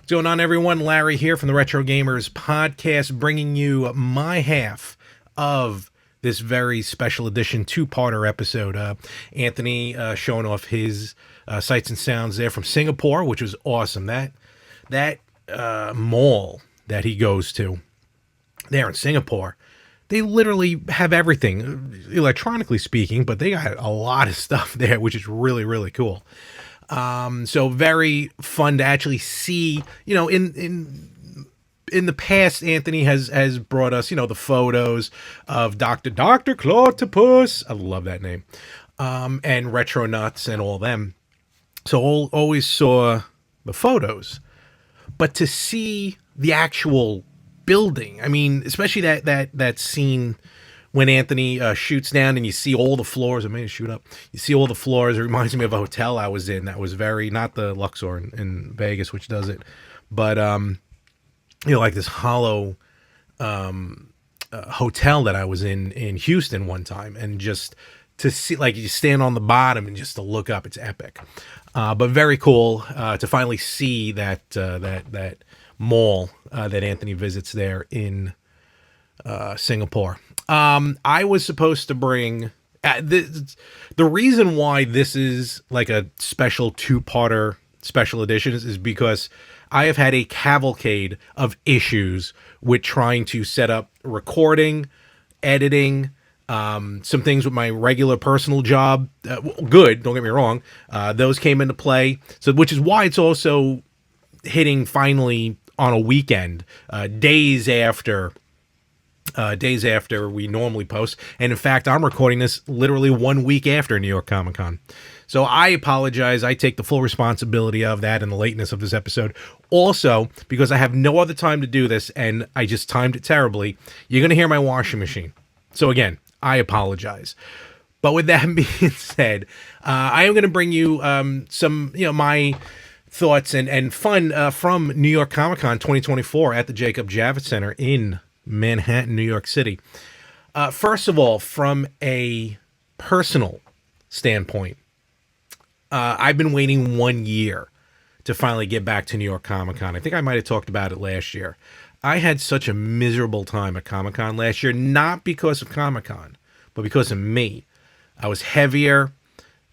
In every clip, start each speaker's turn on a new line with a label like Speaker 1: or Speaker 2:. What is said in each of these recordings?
Speaker 1: What's going on, everyone? Larry here from the Retro Gamers podcast, bringing you my half of this very special edition two-parter episode. Anthony showing off his sights and sounds there from Singapore, which was awesome. That mall that he goes to there in Singapore, they literally have everything, electronically speaking, but they got a lot of stuff there, which is really, really cool. So very fun to actually see, in the past, Anthony has brought us, the photos of Dr. Clawtopus. I love that name. And Retro Nuts and all them. So always saw the photos, but to see the actual building, I mean, especially that scene when Anthony shoots down and you see all the floors. I made it shoot up. You see all the floors. It reminds me of a hotel I was in that was not the Luxor in Vegas, which does it, but like this hollow hotel that I was in Houston one time, and just to see, like, you stand on the bottom and just to look up, it's epic. But very cool to finally see that mall that Anthony visits there in Singapore. I was supposed to bring the reason why this is like a special two-parter special edition is because I have had a cavalcade of issues with trying to set up recording, editing, some things with my regular personal job. Good, don't get me wrong. Those came into play. So, which is why it's also hitting finally on a weekend, days after we normally post. And in fact, I'm recording this literally 1 week after New York Comic Con. So I apologize. I take the full responsibility of that and the lateness of this episode. Also, because I have no other time to do this and I just timed it terribly, you're going to hear my washing machine. So again, I apologize. But with that being said, I am going to bring you some, my thoughts and fun from New York Comic Con 2024 at the Jacob Javits Center in Manhattan, New York City. First of all, from a personal standpoint, I've been waiting 1 year to finally get back to New York Comic Con. I think I might have talked about it last year. I had such a miserable time at Comic Con last year, not because of Comic Con, but because of me. I was heavier.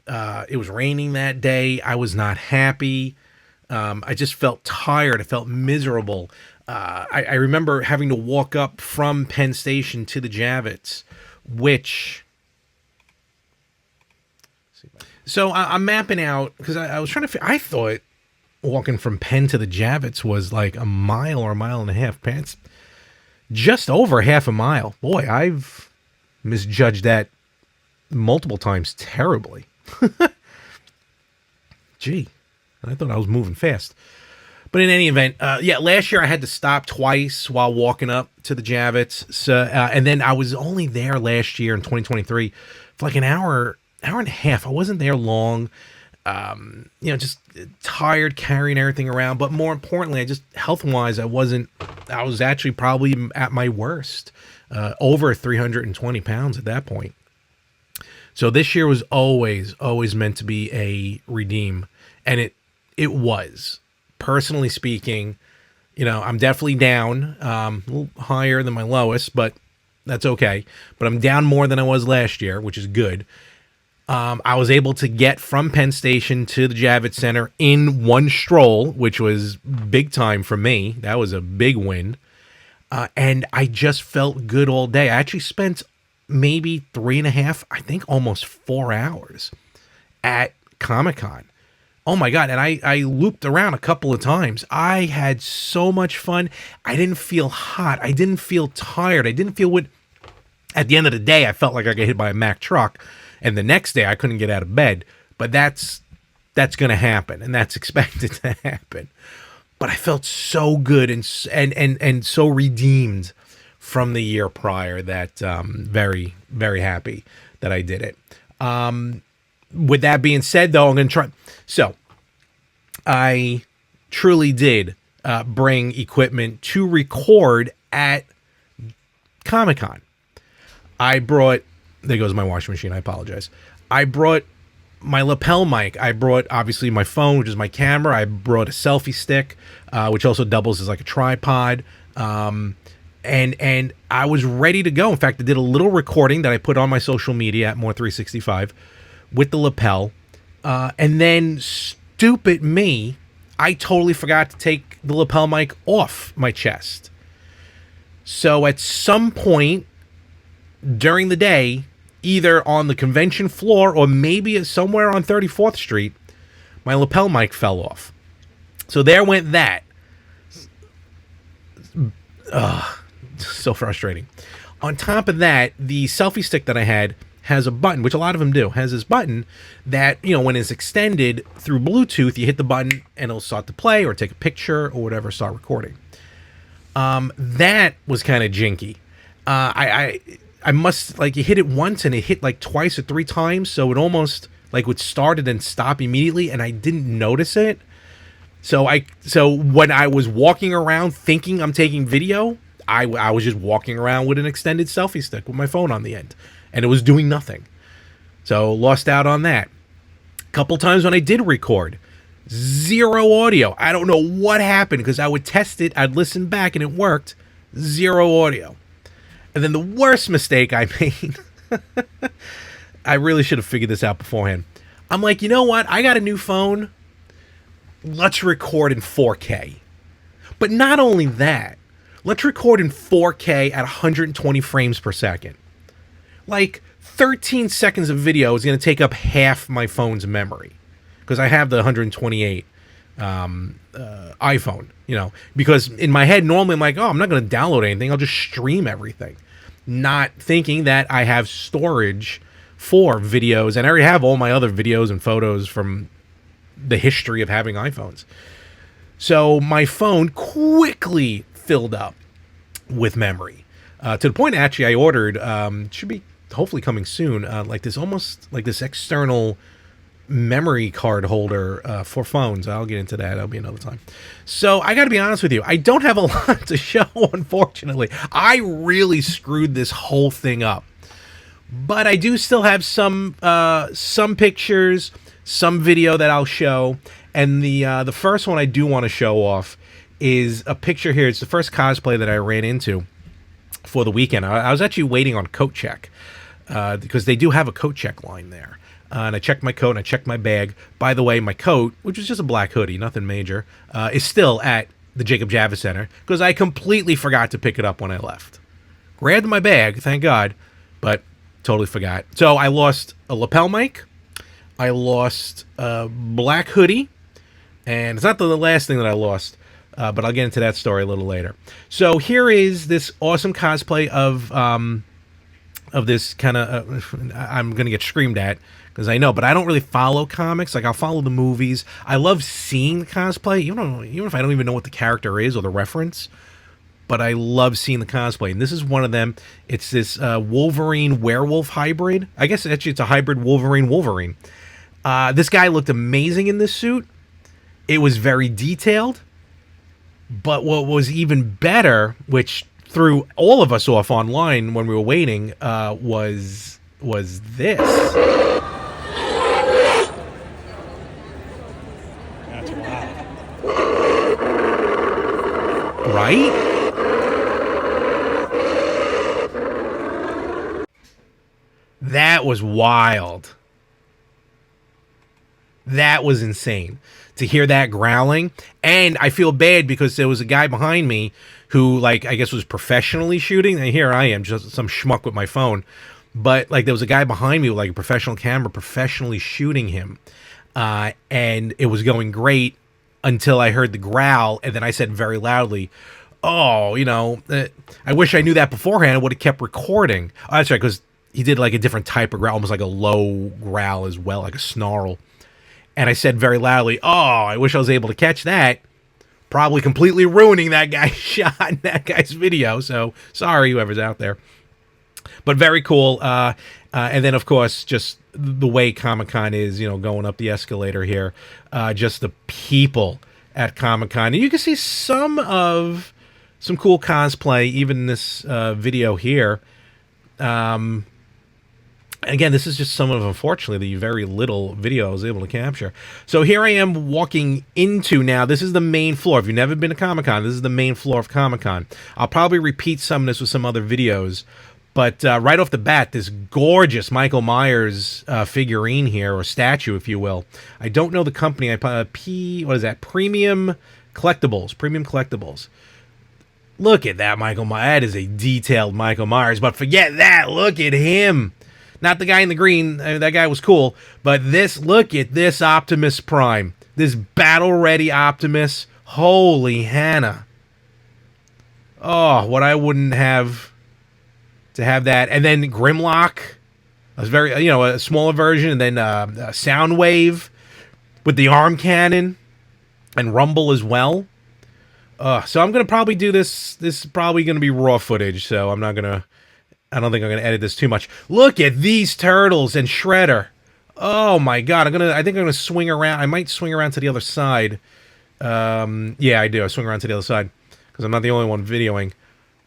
Speaker 1: It was raining that day. I was not happy. I just felt tired. I felt miserable. I remember having to walk up from Penn Station to the Javits, which... So I'm mapping out, because I was trying to... I thought walking from Penn to the Javits was like a mile or a mile and a half. It's just over half a mile. Boy, I've misjudged that multiple times terribly. Gee, I thought I was moving fast. But in any event, last year I had to stop twice while walking up to the Javits. So, and then I was only there last year in 2023 for like an hour and a half. I wasn't there long. Just tired carrying everything around. But more importantly, I just health-wise, I was actually probably at my worst, over 320 pounds at that point. So this year was always meant to be a redeem. And it was. Personally speaking, I'm definitely down, a little higher than my lowest, but that's okay. But I'm down more than I was last year, which is good. I was able to get from Penn Station to the Javits Center in one stroll, which was big time for me. That was a big win. And I just felt good all day. I actually spent maybe 3.5, I think almost 4 hours at Comic-Con. Oh my God. And I looped around a couple of times. I had so much fun. I didn't feel hot. I didn't feel tired. I didn't feel at the end of the day, I felt like I got hit by a Mack truck. And the next day I couldn't get out of bed. But that's going to happen. And that's expected to happen. But I felt so good and so redeemed from the year prior that very, very happy that I did it. With that being said, though, I'm going to try. So I truly did bring equipment to record at Comic-Con. There goes my washing machine. I apologize. I brought my lapel mic, I brought obviously my phone, which is my camera. I brought a selfie stick, which also doubles as like a tripod. And I was ready to go. In fact, I did a little recording that I put on my social media at More365 with the lapel. And then, stupid me, I totally forgot to take the lapel mic off my chest. So at some point during the day, either on the convention floor or maybe somewhere on 34th Street, my lapel mic fell off. So there went that. So frustrating. On top of that, the selfie stick that I had has a button, which a lot of them do, has this button that, you know, when it's extended through Bluetooth, you hit the button and it'll start to play or take a picture or whatever, start recording. That was kind of jinky. I must, like, you hit it once and it hit like twice or three times, so it almost like would start and then stop immediately, and I didn't notice it. So when I was walking around thinking I'm taking video, I was just walking around with an extended selfie stick with my phone on the end, and it was doing nothing. So lost out on that. A couple times when I did record, zero audio. I don't know what happened, because I would test it, I'd listen back, and it worked. Zero audio. And then the worst mistake I made, I really should have figured this out beforehand. I'm like, you know what? I got a new phone. Let's record in 4K. But not only that, let's record in 4K at 120 frames per second. Like, 13 seconds of video is going to take up half my phone's memory, because I have the 128 iPhone, you know, because in my head, normally I'm like, oh, I'm not going to download anything. I'll just stream everything. Not thinking that I have storage for videos, and I already have all my other videos and photos from the history of having iPhones. So my phone quickly filled up with memory, to the point, actually, I ordered, should be hopefully coming soon, like this, almost like this external memory card holder for phones. I'll get into that. That'll be another time. So I got to be honest with you, I don't have a lot to show, unfortunately. I really screwed this whole thing up, but I do still have some pictures, some video that I'll show, and the first one I do want to show off is a picture here. It's the first cosplay that I ran into for the weekend. I was actually waiting on Coat Check, because they do have a Coat Check line there. And I checked my coat and I checked my bag. By the way, my coat, which is just a black hoodie, nothing major, is still at the Jacob Javits Center, because I completely forgot to pick it up when I left. Grabbed my bag, thank God, but totally forgot. So I lost a lapel mic, I lost a black hoodie, and it's not the last thing that I lost, but I'll get into that story a little later. So here is this awesome cosplay of this kind of, I'm going to get screamed at, because I know, but I don't really follow comics. Like, I'll follow the movies. I love seeing the cosplay, even if I don't even know what the character is or the reference, but I love seeing the cosplay. And this is one of them. It's this Wolverine werewolf hybrid. I guess actually it's a hybrid Wolverine. This guy looked amazing in this suit. It was very detailed, but what was even better, which threw all of us off online when we were waiting, was this.
Speaker 2: That's wild.
Speaker 1: Right? That was wild. That was insane to hear that growling. And I feel bad because there was a guy behind me who, like, I guess was professionally shooting. And here I am, just some schmuck with my phone. But, like, there was a guy behind me with, like, a professional camera professionally shooting him. And it was going great until I heard the growl. And then I said very loudly, oh, I wish I knew that beforehand. I would have kept recording. Oh, that's right, because he did, like, a different type of growl, almost like a low growl as well, like a snarl. And I said very loudly, oh, I wish I was able to catch that. Probably completely ruining that guy's shot in that guy's video. So sorry, whoever's out there. But very cool. And then, of course, just the way Comic-Con is, going up the escalator here. Just the people at Comic-Con. And you can see some cool cosplay, even in this video here. Again, this is just some of, unfortunately, the very little video I was able to capture. So here I am walking into now. This is the main floor. If you've never been to Comic-Con, this is the main floor of Comic-Con. I'll probably repeat some of this with some other videos. But right off the bat, this gorgeous Michael Myers figurine here, or statue, if you will. I don't know the company. What is that? Premium Collectibles. Premium Collectibles. Look at that Michael Myers. That is a detailed Michaal Myers. But forget that. Look at him. Not the guy in the green. That guy was cool. But this, look at this Optimus Prime. This battle-ready Optimus. Holy Hannah. Oh, what I wouldn't have to have that. And then Grimlock. A very, a smaller version. And then Soundwave with the arm cannon. And Rumble as well. So I'm going to probably do this. This is probably going to be raw footage. So I don't think I'm going to edit this too much. Look at these turtles and Shredder. Oh my God. I think I'm going to swing around. I might swing around to the other side. Yeah, I do. I swing around to the other side because I'm not the only one videoing.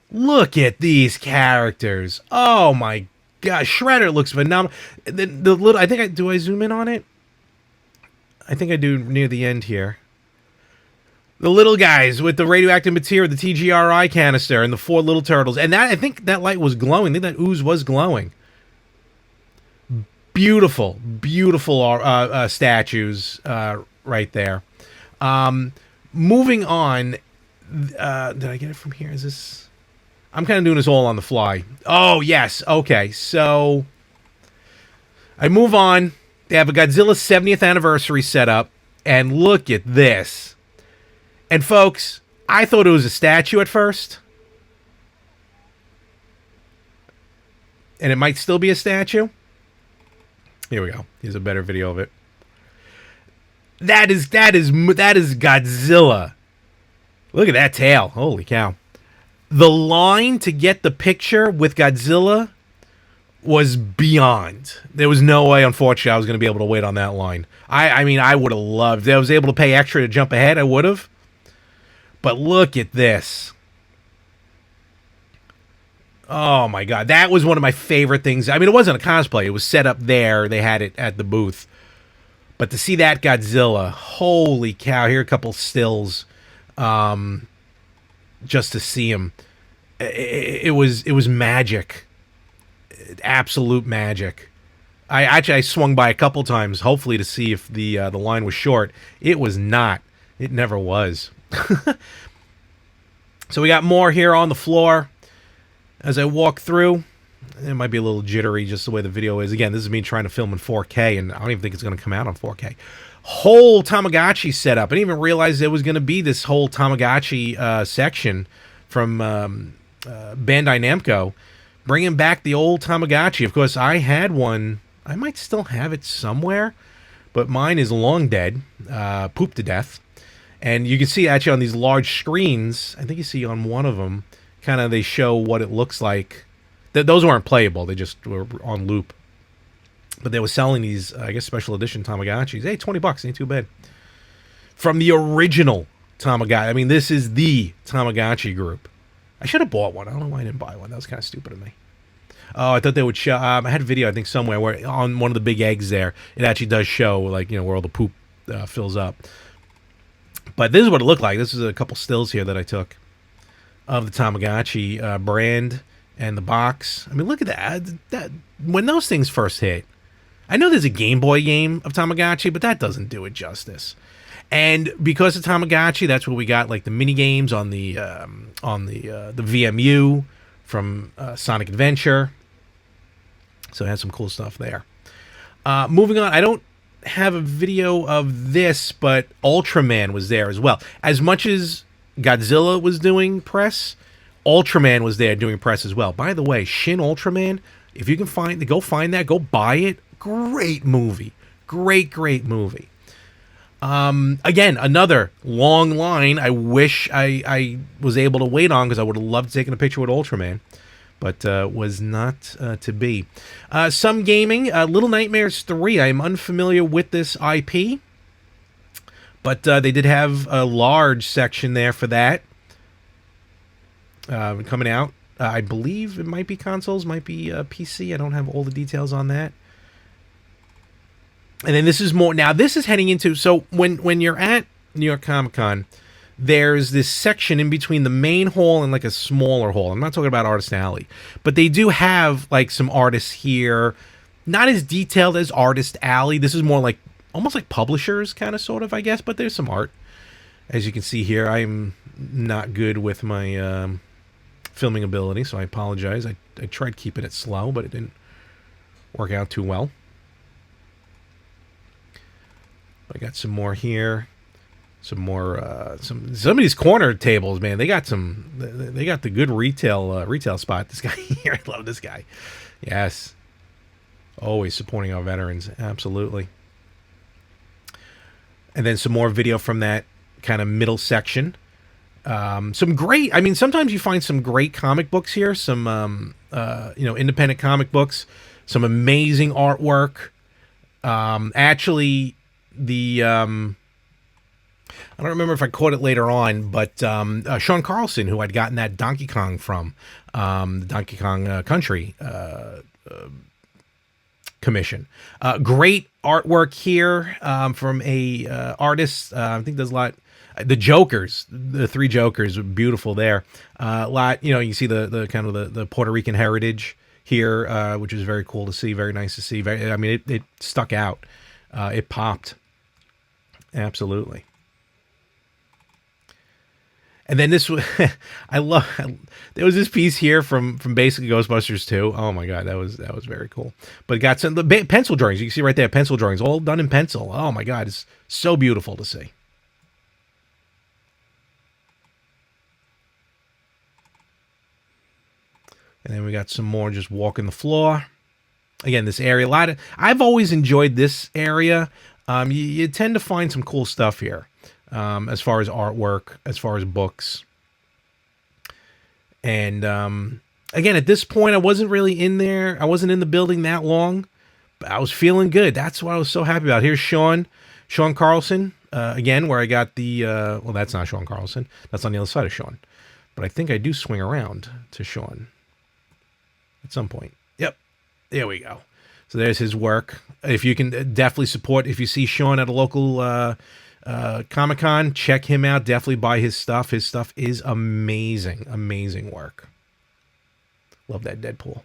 Speaker 1: Look at these characters. Oh my God. Shredder looks phenomenal. The little, do I zoom in on it? I think I do near the end here. The little guys with the radioactive material, the TGRI canister, and the 4 little turtles. And that, I think that light was glowing. I think that ooze was glowing. Beautiful, beautiful statues right there. Moving on. Did I get it from here? Is this... I'm kind of doing this all on the fly. Oh, yes. Okay, so... I move on. They have a Godzilla 70th anniversary set up. And look at this. And folks, I thought it was a statue at first. And it might still be a statue. Here we go. Here's a better video of it. That is Godzilla. Look at that tail. Holy cow. The line to get the picture with Godzilla was beyond. There was no way, unfortunately, I was going to be able to wait on that line. I mean, I would have loved. If I was able to pay extra to jump ahead, I would have. But look at this. Oh, my God. That was one of my favorite things. I mean, it wasn't a cosplay. It was set up there. They had it at the booth. But to see that Godzilla, holy cow. Here are a couple stills just to see him. It was magic. Absolute magic. I swung by a couple times, hopefully to see if the line was short. It was not. It never was. So we got more here on the floor as I walk through. It might be a little jittery just the way the video is. Again, this is me trying to film in 4K, and I don't even think it's going to come out on 4K. Whole Tamagotchi setup. I didn't even realize there was going to be this whole Tamagotchi section from Bandai Namco, bringing back the old Tamagotchi. Of course, I had one. I might still have it somewhere, but mine is long dead, pooped to death. And you can see actually on these large screens, I think you see on one of them, kind of they show what it looks like. Those weren't playable. They just were on loop. But they were selling these, I guess, special edition Tamagotchis. Hey, $20, ain't too bad. From the original Tamagotchi. I mean, this is the Tamagotchi group. I should have bought one. I don't know why I didn't buy one. That was kind of stupid of me. Oh, I thought they would show... I had a video, I think, somewhere where on one of the big eggs there, it actually does show, like, where all the poop fills up. But this is what it looked like. This is a couple stills here that I took of the Tamagotchi brand and the box. I mean, look at that. When those things first hit, I know there's a Game Boy game of Tamagotchi, but that doesn't do it justice. And because of Tamagotchi, that's where we got like the mini games on the VMU from Sonic Adventure. So it has some cool stuff there. Moving on, I don't have a video of this, but Ultraman was there as well. As much as Godzilla was doing press, Ultraman was there doing press as well. By the way, Shin Ultraman, if you can go find that, go buy it. Great movie. Great movie. Again, another long line I wish I was able to wait on because I would have loved taking a picture with Ultraman, but was not to be. Some gaming, Little Nightmares 3. I am unfamiliar with this IP, but they did have a large section there for that coming out. I believe it might be consoles, might be PC. I don't have all the details on that. And then this is more. Now this is heading into. So when you're at New York Comic Con, there's this section in between the main hall and like a smaller hall. I'm not talking about Artist Alley, but they do have like some artists here. Not as detailed as Artist Alley. This is more like almost like publishers, kind of, sort of, I guess. But there's some art, as you can see here. I'm not good with my filming ability, so I apologize. I tried keeping it slow, but it didn't work out too well. I got some more here. Some more some of these corner tables, man. They got the good retail spot. This guy here, I love this guy. Yes. Always supporting our veterans, absolutely. And then some more video from that kind of middle section. Some great, I mean, sometimes you find some great comic books here, some independent comic books, some amazing artwork. Actually, the I don't remember if I caught it later on, but Sean Carlson, who I'd gotten that Donkey Kong from, the Donkey Kong Country commission. Great artwork here from a artist. I think there's a lot. The Jokers, the three Jokers, are beautiful there. A lot, you can see the kind of the Puerto Rican heritage here, which is very cool to see. Very nice to see. It stuck out. It popped. Absolutely. And then this, there was this piece here from basically Ghostbusters 2. Oh my God, that was very cool. But it got some pencil drawings. You can see right there, pencil drawings, all done in pencil. Oh my God, it's so beautiful to see. And then we got some more just walking the floor. Again, this area, I've always enjoyed this area. You tend to find some cool stuff here. As far as artwork, as far as books. And again, at this point, I wasn't really in there. I wasn't in the building that long, but I was feeling good. That's what I was so happy about. Here's Sean Carlson, again, where I got the, well, that's not Sean Carlson. That's on the other side of Sean. But I think I do swing around to Sean at some point. Yep, there we go. So there's his work. If you can definitely support, if you see Sean at a local Comic-Con, check him out. Definitely buy his stuff. His stuff is amazing. Amazing work. Love that Deadpool.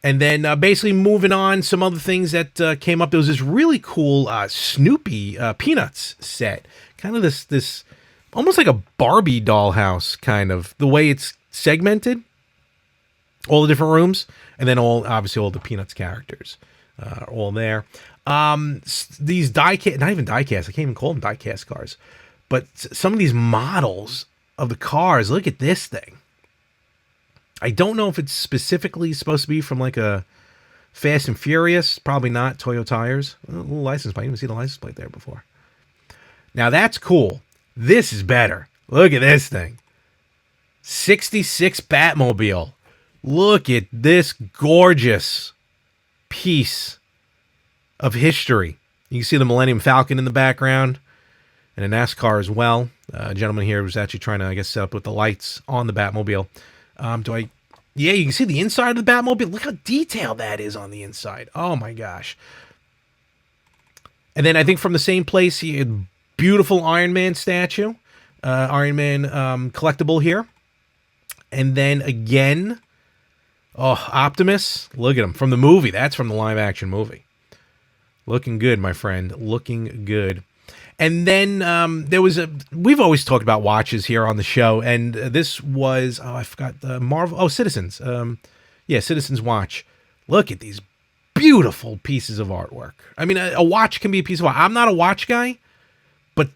Speaker 1: And then basically moving on, some other things that came up. There was this really cool Snoopy Peanuts set. Kind of this almost like a Barbie dollhouse, kind of. The way it's segmented. All the different rooms. And then obviously all the Peanuts characters are all there. These die-cast, not even die-cast, I can't even call them die-cast cars, but some of these models of the cars, look at this thing. I don't know if it's specifically supposed to be from like a Fast and Furious, probably not, Toyo Tires. A little license plate, I didn't even see the license plate there before. Now that's cool. This is better. Look at this thing. 66 Batmobile. Look at this gorgeous piece of history. You can see the Millennium Falcon in the background and a NASCAR as well. A gentleman here was actually trying to, I guess, set up with the lights on the Batmobile. Yeah, you can see the inside of the Batmobile. Look how detailed that is on the inside. Oh my gosh. And then I think from the same place, he had beautiful Iron Man statue. Iron Man collectible here. And then again, Optimus. Look at him from the movie. That's from the live action movie. Looking good, my friend. Looking good. And then we've always talked about watches here on the show, and this was, I forgot the Marvel, Citizens. Citizens watch. Look at these beautiful pieces of artwork. I mean, a watch can be a piece of art. I'm not a watch guy, but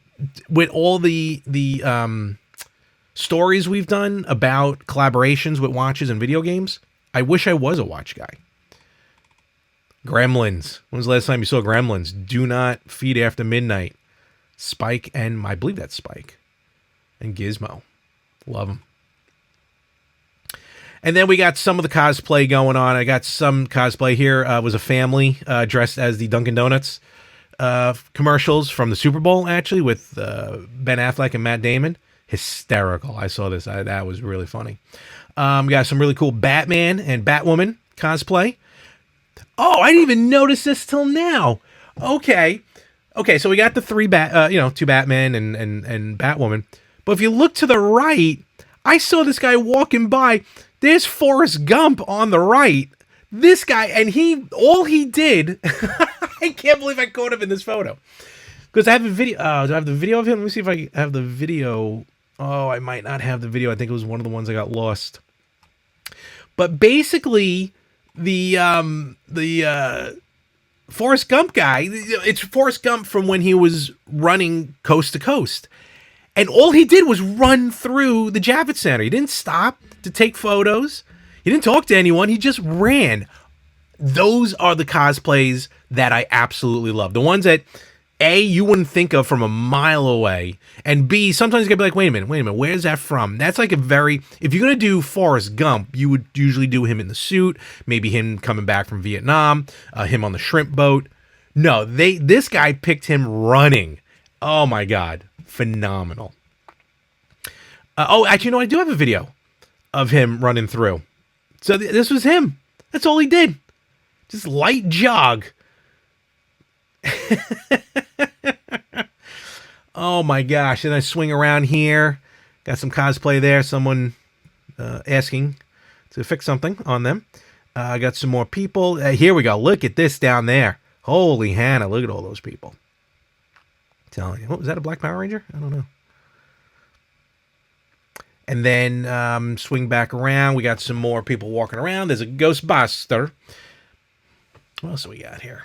Speaker 1: with all the stories we've done about collaborations with watches and video games, I wish I was a watch guy. Gremlins. When was the last time you saw Gremlins? Do Not Feed After Midnight. Spike and I believe that's Spike. And Gizmo. Love them. And then we got some of the cosplay going on. I got some cosplay here. Was a family dressed as the Dunkin' Donuts commercials from the Super Bowl, actually, with Ben Affleck and Matt Damon. hysterical. I saw this. That was really funny. Got some really cool Batman and Batwoman cosplay. Oh, I didn't even notice this till now. Okay. So we got the two Batman and Batwoman. But if you look to the right, I saw this guy walking by. There's Forrest Gump on the right. This guy, and all he did, I can't believe I caught him in this photo. Because I have a video. Do I have the video of him? Let me see if I have the video. Oh, I might not have the video. I think it was one of the ones I got lost. But basically, the Forrest Gump guy, it's Forrest Gump from when he was running coast to coast. And all he did was run through the Javits Center. He didn't stop to take photos. He didn't talk to anyone. He just ran. Those are the cosplays that I absolutely love. The ones that, A, you wouldn't think of from a mile away. And B, sometimes you're going to be like, wait a minute, where's that from? That's like if you're going to do Forrest Gump, you would usually do him in the suit, maybe him coming back from Vietnam, him on the shrimp boat. No, this guy picked him running. Oh my God. Phenomenal. Actually, I do have a video of him running through. So this was him. That's all he did. Just light jog. Oh my gosh. And I swing around here. Got some cosplay there. Someone asking to fix something on them. I got some more people. Here we go. Look at this down there. Holy Hannah. Look at all those people. Telling you. Was that a Black Power Ranger? I don't know. And then swing back around. We got some more people walking around. There's a Ghostbuster. What else do we got here?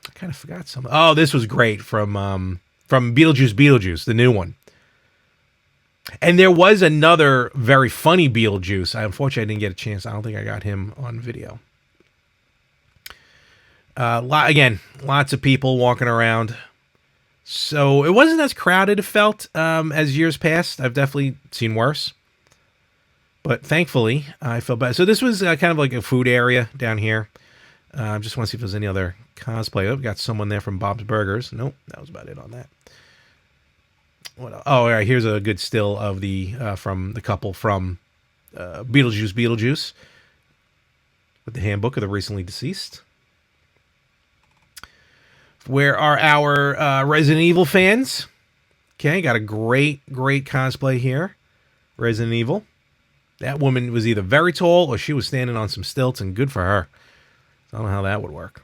Speaker 1: I kind of forgot some. Oh, this was great from Beetlejuice, the new one. And there was another very funny Beetlejuice. Unfortunately, I didn't get a chance. I don't think I got him on video. Again, lots of people walking around. So it wasn't as crowded, it felt, as years past. I've definitely seen worse. But thankfully, I feel better. So this was kind of like a food area down here. I just want to see if there's any other cosplay. Oh, we've got someone there from Bob's Burgers. Nope, that was about it on that. What else? Oh, all right, here's a good still of from the couple from Beetlejuice, with the handbook of the recently deceased. Where are our Resident Evil fans? Okay, got a great cosplay here. Resident Evil. That woman was either very tall or she was standing on some stilts, and good for her. I don't know how that would work.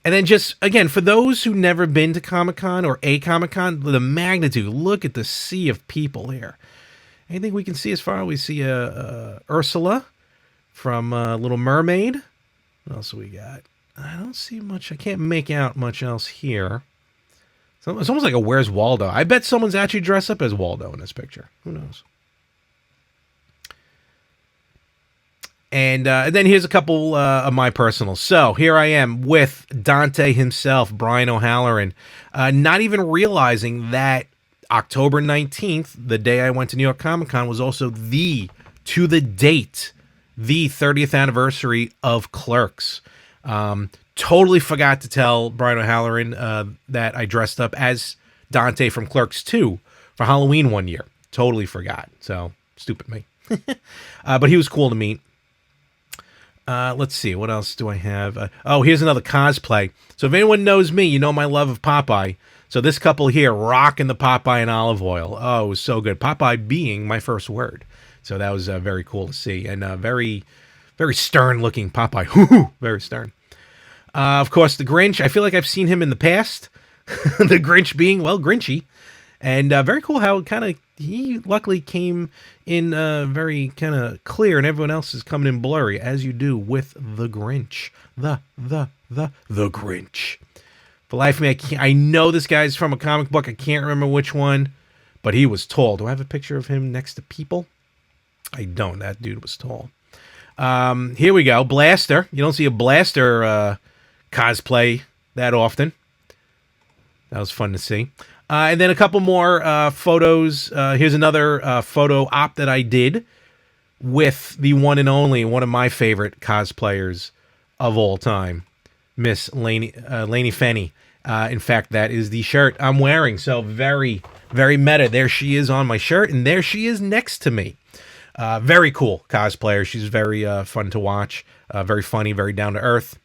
Speaker 1: And then just, again, for those who've never been to Comic-Con or a Comic-Con, the magnitude, look at the sea of people here. Anything we can see as far? We see Ursula from Little Mermaid. What else do we got? I don't see much. I can't make out much else here. So it's almost like a Where's Waldo. I bet someone's actually dressed up as Waldo in this picture. Who knows? And then here's a couple of my personals. So here I am with Dante himself, Brian O'Halloran, not even realizing that October 19th, the day I went to New York Comic Con, was also to the date, the 30th anniversary of Clerks. Totally forgot to tell Brian O'Halloran that I dressed up as Dante from Clerks 2 for Halloween one year. Totally forgot. So, stupid me. But he was cool to meet. Let's see. What else do I have? Here's another cosplay. So if anyone knows me, you know my love of Popeye. So this couple here rocking the Popeye and olive oil. Oh, it was so good. Popeye being my first word. So that was very cool to see. And very, very stern looking Popeye. Very stern. Of course, the Grinch. I feel like I've seen him in the past. The Grinch being, well, Grinchy. And very cool how he luckily came in very kind of clear, and everyone else is coming in blurry, as you do with the Grinch. The Grinch. For life of me, I know this guy's from a comic book. I can't remember which one, but he was tall. Do I have a picture of him next to people? I don't. That dude was tall. Here we go. Blaster. You don't see a Blaster cosplay that often. That was fun to see. And then a couple more photos. Here's another photo op that I did with the one and only, one of my favorite cosplayers of all time, Miss Lainey Fenney. In fact, that is the shirt I'm wearing. So very, very meta. There she is on my shirt, and there she is next to me. Very cool cosplayer. She's very fun to watch. Very funny, very down to earth.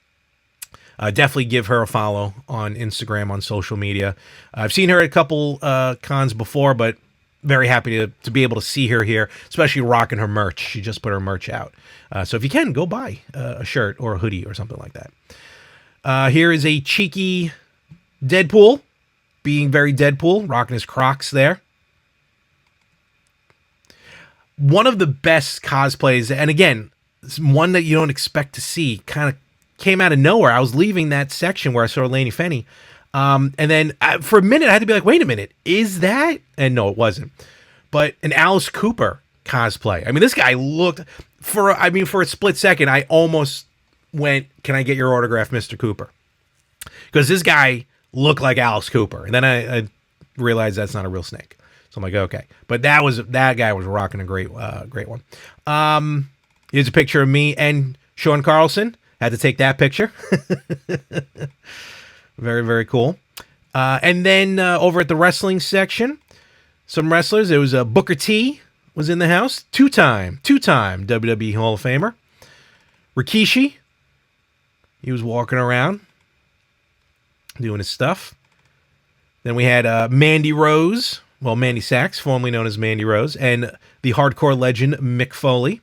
Speaker 1: Definitely give her a follow on Instagram, on social media. I've seen her at a couple cons before, but very happy to be able to see her here, especially rocking her merch. She just put her merch out. So if you can, go buy a shirt or a hoodie or something like that. Here is a cheeky Deadpool, being very Deadpool, rocking his Crocs there. One of the best cosplays, and again, one that you don't expect to see, kind of came out of nowhere. I was leaving that section where I saw Lanie Fenny, and then for a minute I had to be like, wait a minute, is that? And no, it wasn't. But an Alice Cooper cosplay. I mean, this guy looked, for a split second, I almost went, can I get your autograph, Mr. Cooper? Because this guy looked like Alice Cooper. And then I realized that's not a real snake. So I'm like, okay. But that guy was rocking a great one. Here's a picture of me and Sean Carlson. Had to take that picture. Very, very cool. And then over at the wrestling section, some wrestlers. There was Booker T was in the house. Two-time WWE Hall of Famer. Rikishi. He was walking around doing his stuff. Then we had Mandy Rose. Well, Mandy Sachs, formerly known as Mandy Rose. And the hardcore legend Mick Foley.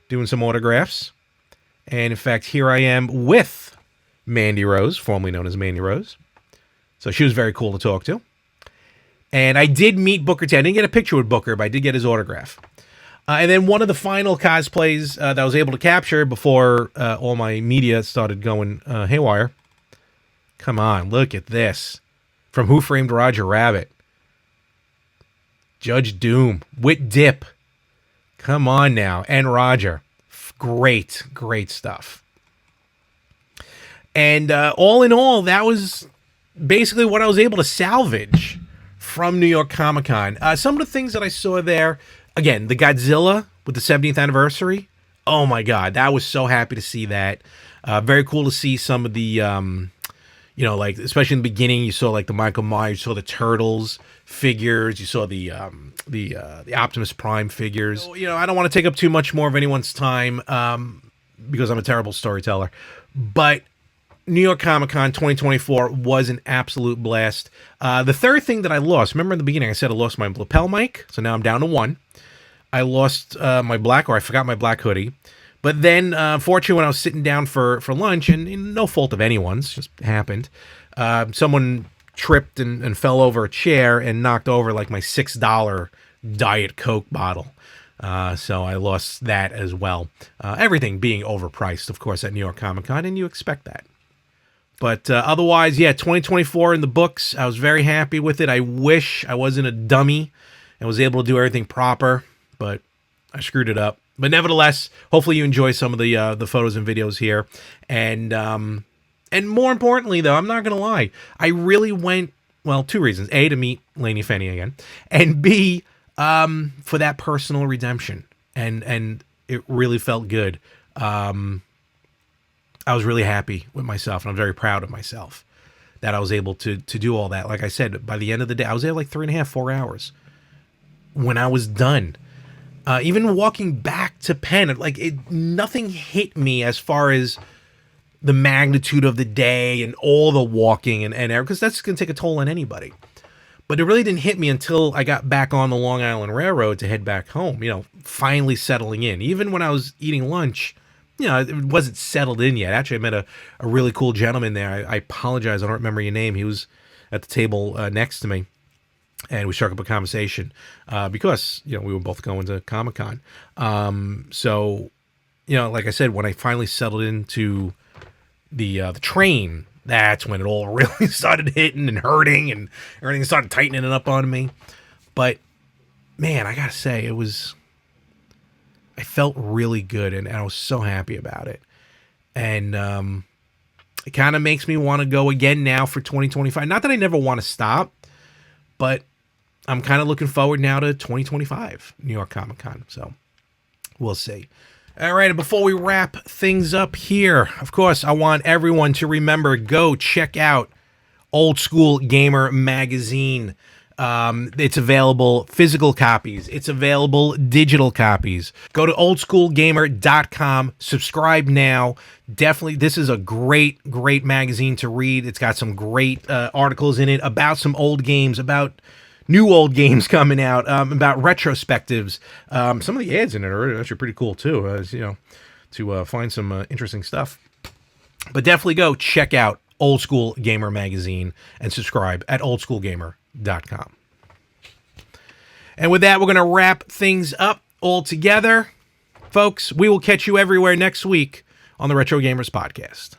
Speaker 1: Doing some autographs. And in fact, here I am with Mandy Rose, formerly known as Mandy Rose. So she was very cool to talk to. And I did meet Booker T. I didn't get a picture with Booker, but I did get his autograph. And then one of the final cosplays that I was able to capture before all my media started going haywire. Come on, look at this. From Who Framed Roger Rabbit. Judge Doom. Whit Dip. Come on now. And Roger. Great stuff. And all in all, that was basically what I was able to salvage from New York Comic Con. Some of the things that I saw there, again, the Godzilla with the 70th anniversary. Oh my God, that was so happy to see that. Very cool to see some of the, like, especially in the beginning, you saw like the Michael Myers, you saw the Turtles figures, you saw the Optimus Prime figures. So, I don't want to take up too much more of anyone's time because I'm a terrible storyteller. But New York Comic Con 2024 was an absolute blast. The third thing that I lost, remember in the beginning I said I lost my lapel mic, so now I'm down to one. I lost I forgot my black hoodie. But then, fortunately, when I was sitting down for lunch, and no fault of anyone's, just happened, someone tripped and fell over a chair and knocked over like my $6 Diet Coke bottle. So I lost that as well. Everything being overpriced, of course, at New York Comic Con, and you expect that. But otherwise, yeah, 2024 in the books. I was very happy with it. I wish I wasn't a dummy and was able to do everything proper, but I screwed it up. But nevertheless, hopefully you enjoy some of the photos and videos here. And more importantly, though, I'm not going to lie. I really went, well, two reasons. A, to meet Lanie Fenny again. And B, for that personal redemption. And it really felt good. I was really happy with myself, and I'm very proud of myself that I was able to do all that. Like I said, by the end of the day, I was there like 3.5, 4 hours. When I was done, even walking back to Penn, nothing hit me as far as the magnitude of the day and all the walking and because that's going to take a toll on anybody. But it really didn't hit me until I got back on the Long Island Railroad to head back home, finally settling in. Even when I was eating lunch, it wasn't settled in yet. Actually, I met a really cool gentleman there. I apologize, I don't remember your name. He was at the table next to me, and we struck up a conversation because, we were both going to Comic-Con. So, like I said, when I finally settled into the train, that's when it all really started hitting and hurting, and everything started tightening up on me. But man, I gotta say, I felt really good, and I was so happy about it. And it kind of makes me want to go again now for 2025. Not that I never want to stop, but I'm kind of looking forward now to 2025 New York Comic Con. So we'll see. All right, and before we wrap things up here, of course, I want everyone to remember, go check out Old School Gamer magazine. It's available physical copies. It's available digital copies. Go to oldschoolgamer.com. Subscribe now. Definitely, this is a great magazine to read. It's got some great articles in it about some old games, about new old games coming out, about retrospectives. Some of the ads in it are actually pretty cool too, to find some interesting stuff. But definitely go check out Old School Gamer magazine and subscribe at oldschoolgamer.com. And with that, we're going to wrap things up all together. Folks, we will catch you everywhere next week on the Retro Gamers Podcast.